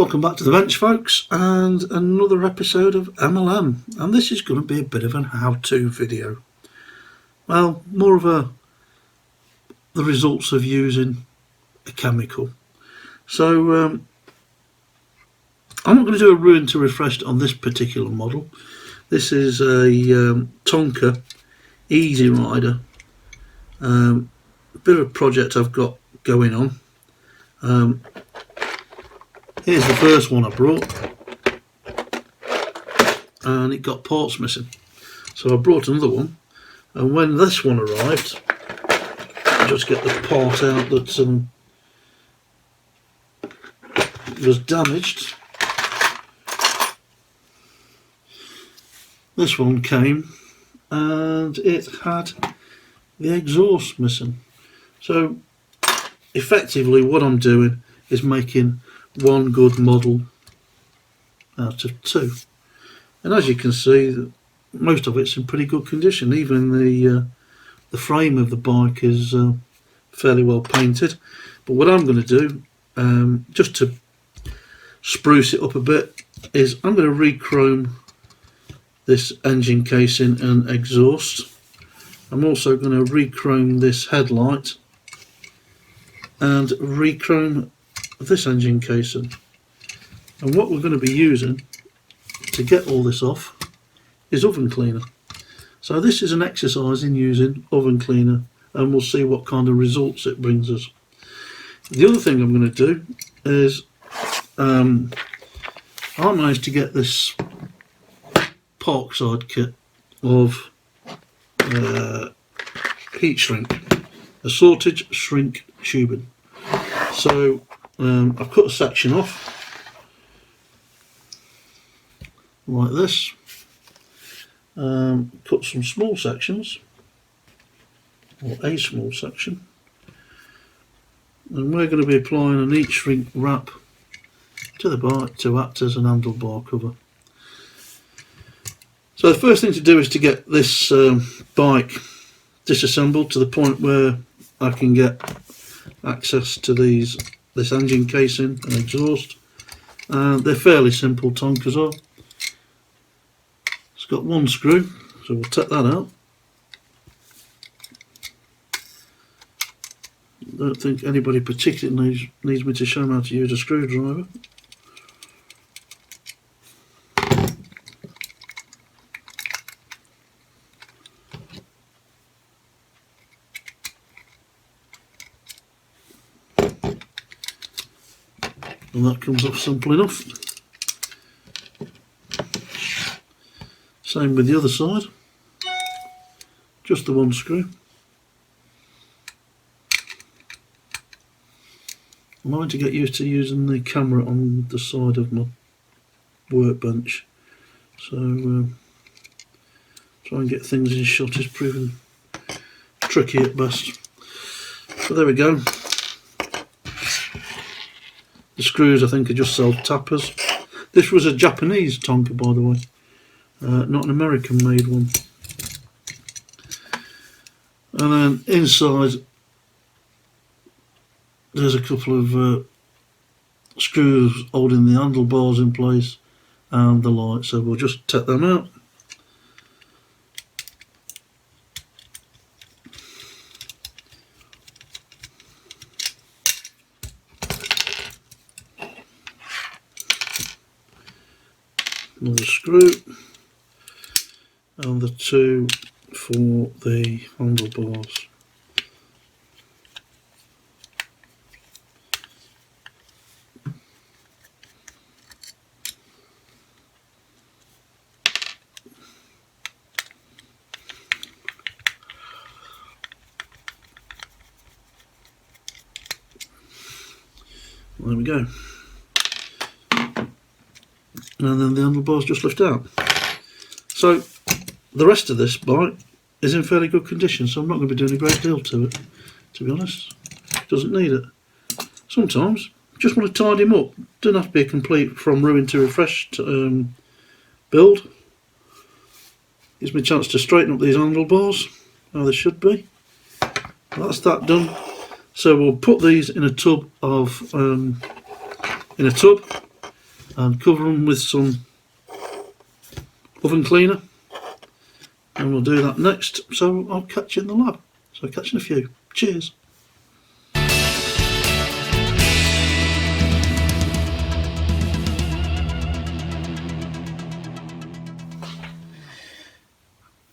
Welcome back to the bench, folks, and another episode of MLM, and this is going to be a bit of an how-to video. Well, more of the results of using a chemical. So I'm not going to do a ruin to refresh on this particular model. This is a Tonka Easy Rider, a bit of a project I've got going on. Here's the first one I brought, and it got parts missing, so I brought another one, and when this one arrived, I just get the part out that was damaged. This one came and it had the exhaust missing, so effectively what I'm doing is making one good model out of two, and as you can see, most of it's in pretty good condition. Even the frame of the bike is fairly well painted. But what I'm going to do, just to spruce it up a bit, is I'm going to re-chrome this engine casing and exhaust. I'm also going to re-chrome this headlight and re-chrome this engine casing, and what we're going to be using to get all this off is oven cleaner. So this is an exercise in using oven cleaner, and we'll see what kind of results it brings us. The other thing I'm going to do is I managed to get this Parkside kit of heat shrink, assorted shrink tubing. So I've cut a section off like this, cut some small sections, or a small section, and we're going to be applying a heat shrink wrap to the bike to act as an handlebar cover. So the first thing to do is to get this bike disassembled to the point where I can get access to this engine casing and exhaust. They're fairly simple Tonkas are. It's got one screw, so we'll take that out. I don't think anybody particularly needs me to show them how to use a screwdriver. And that comes off simple enough. Same with the other side, just the one screw. I'm having to get used to using the camera on the side of my workbench, so try and get things in shot is proving tricky at best. So there we go. The screws, I think, are just self-tappers. This was a Japanese Tonka, by the way, not an American-made one. And then inside, there's a couple of screws holding the handlebars in place and the light, so we'll just take them out. Another screw, and the two for the handlebars. There we go. And then the handlebars just lift out. So the rest of this bike is in fairly good condition, so I'm not going to be doing a great deal to it, to be honest. It doesn't need it. Sometimes just want to tidy them up. Doesn't have to be a complete from ruin to refresh build. Gives me a chance to straighten up these handlebars how they should be. That's that done. So we'll put these in a tub and cover them with some oven cleaner, and we'll do that next. So I'll catch you in the lab. So catch you in a few. Cheers.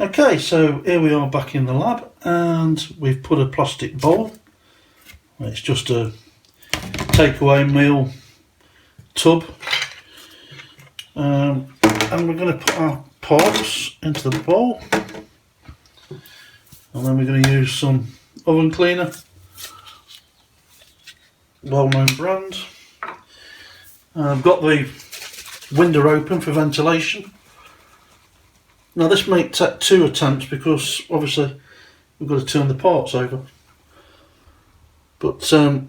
Okay, so here we are back in the lab, and we've put a plastic bowl. It's just a takeaway meal tub, and we're going to put our parts into the bowl, and then we're going to use some oven cleaner, well-known brand. I've got the window open for ventilation. Now this may take 2 attempts because obviously we've got to turn the parts over, but the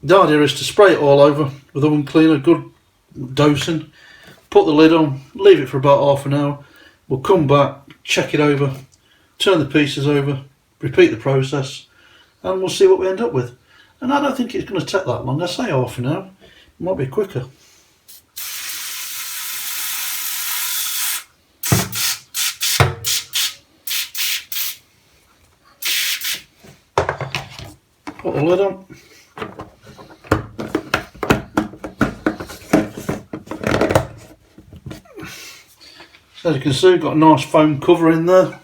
idea is to spray it all over with oven cleaner, good dosing, put the lid on, leave it for about half an hour. We'll come back, check it over, turn the pieces over, repeat the process, and we'll see what we end up with. And I don't think it's going to take that long. I say half an hour, it might be quicker. Put the lid on. So as you can see, we've got a nice foam cover in there.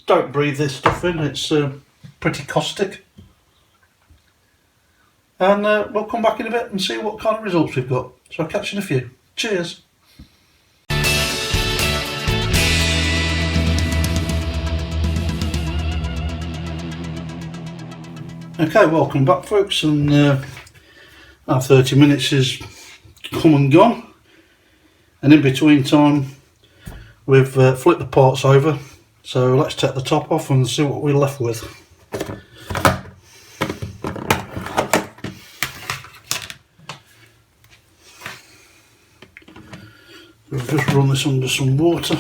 Don't breathe this stuff in, it's pretty caustic. And we'll come back in a bit and see what kind of results we've got. So I'll catch you in a few. Cheers. Okay, welcome back folks, and our 30 minutes is come and gone, and in between time we've flipped the parts over, so let's take the top off and see what we're left with. We'll just run this under some water.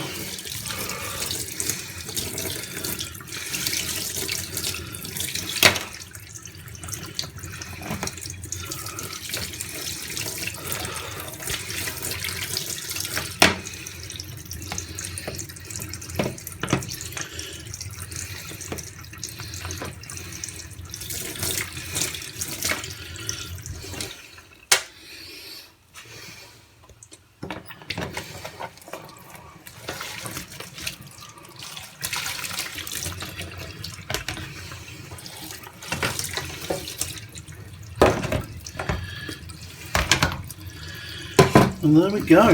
And there we go.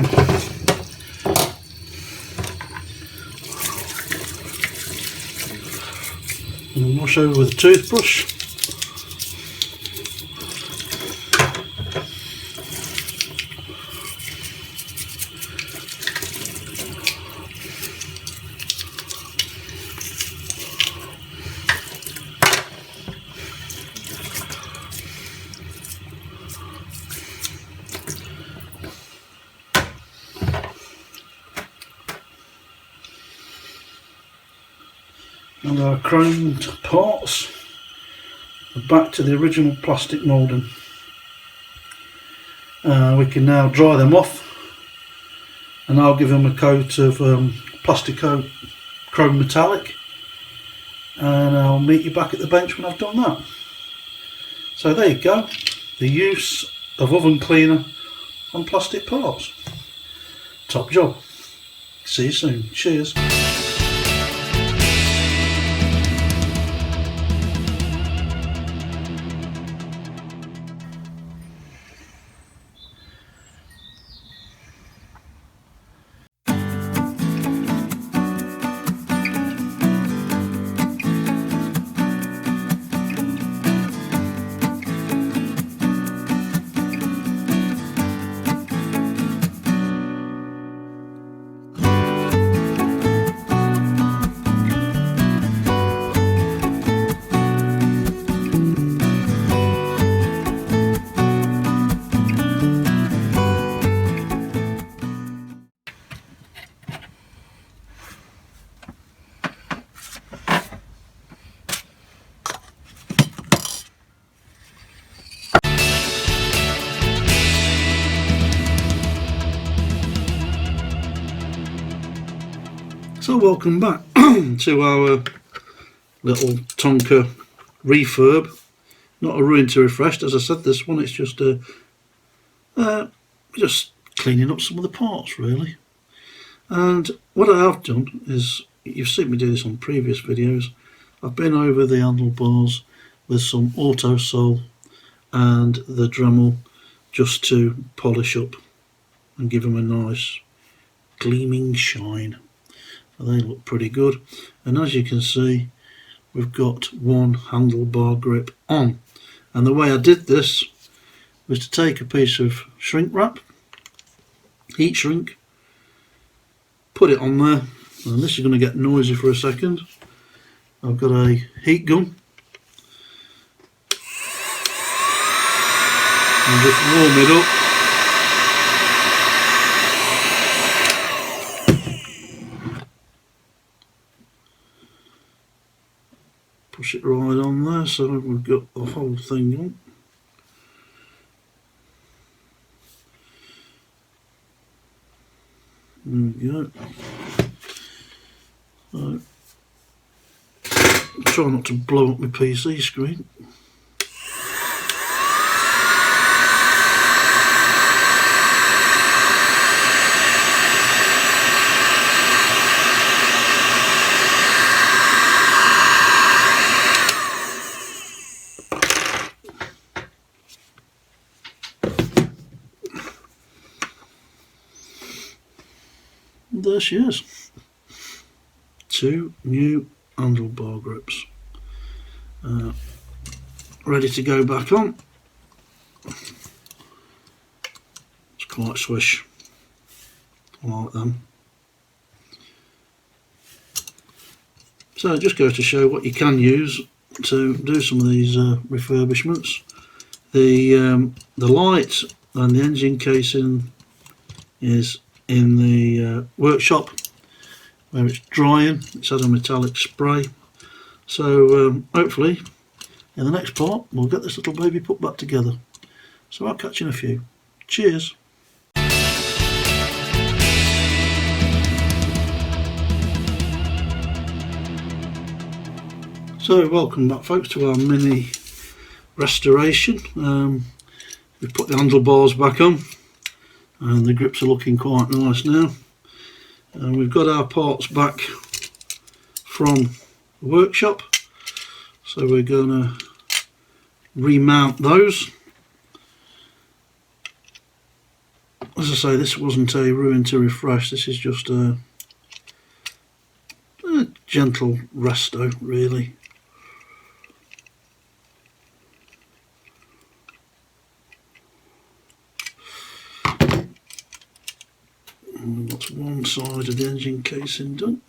And wash over with a toothbrush. And our chromed parts are back to the original plastic moulding. We can now dry them off, and I'll give them a coat of plastic coat chrome metallic, and I'll meet you back at the bench when I've done that. So there you go, the use of oven cleaner on plastic parts. Top job. See you soon. Cheers. So welcome back to our little Tonka refurb. Not a ruin to refreshed, as I said. This one, it's just just cleaning up some of the parts really. And what I have done is, you've seen me do this on previous videos, I've been over the handlebars with some auto sole and the Dremel just to polish up and give them a nice gleaming shine. So they look pretty good, and as you can see, we've got one handlebar grip on. And the way I did this was to take a piece of shrink wrap, heat shrink, put it on there, and this is going to get noisy for a second. I've got a heat gun and just warm it up. Push it right on there, so we've got the whole thing on. There we go. So, try not to blow up my PC screen. There she is. Two new handlebar grips. Ready to go back on. It's quite swish. I like them. So it just goes to show what you can use to do some of these refurbishments. The light and the engine casing is in the workshop where it's drying. It's had a metallic spray, so hopefully in the next part we'll get this little baby put back together. So I'll catch you in a few. Cheers. So welcome back folks to our mini restoration. We've put the handlebars back on and the grips are looking quite nice now, and we've got our parts back from the workshop, so we're going to remount those. As I say, this wasn't a ruin to refresh, this is just a gentle resto really. That's one side of the engine casing done.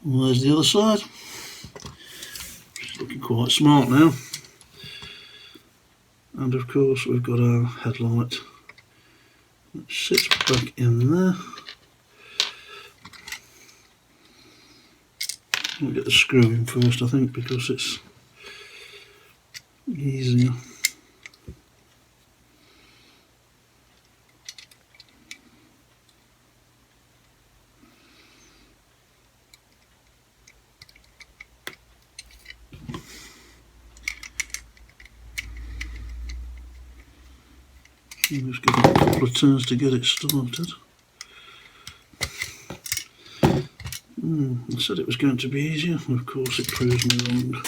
And there's the other side. Looking quite smart now, and of course we've got our headlight that sits back in there. We'll get the screw in first, I think, because it's easier. Just give it a couple of turns to get it started. I said it was going to be easier, and of course it proves me wrong.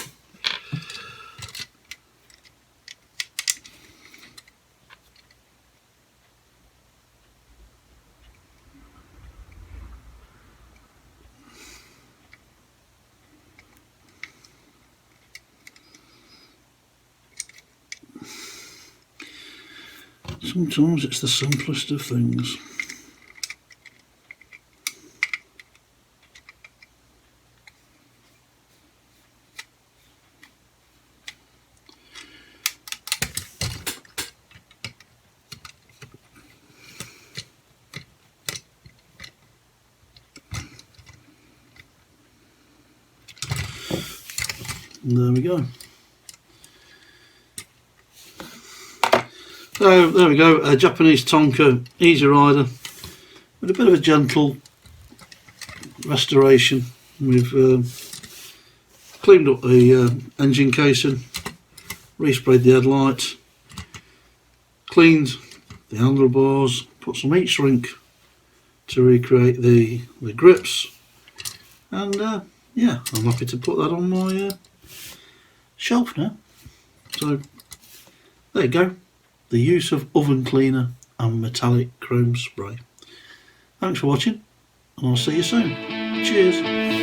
Sometimes it's the simplest of things. And there we go. So there we go, a Japanese Tonka Easy Rider with a bit of a gentle restoration. We've cleaned up the engine casing, resprayed the headlights, cleaned the handlebars, put some heat shrink to recreate the grips, and yeah, I'm happy to put that on my shelf now. So there you go, the use of oven cleaner and metallic chrome spray. Thanks for watching, and I'll see you soon. Cheers.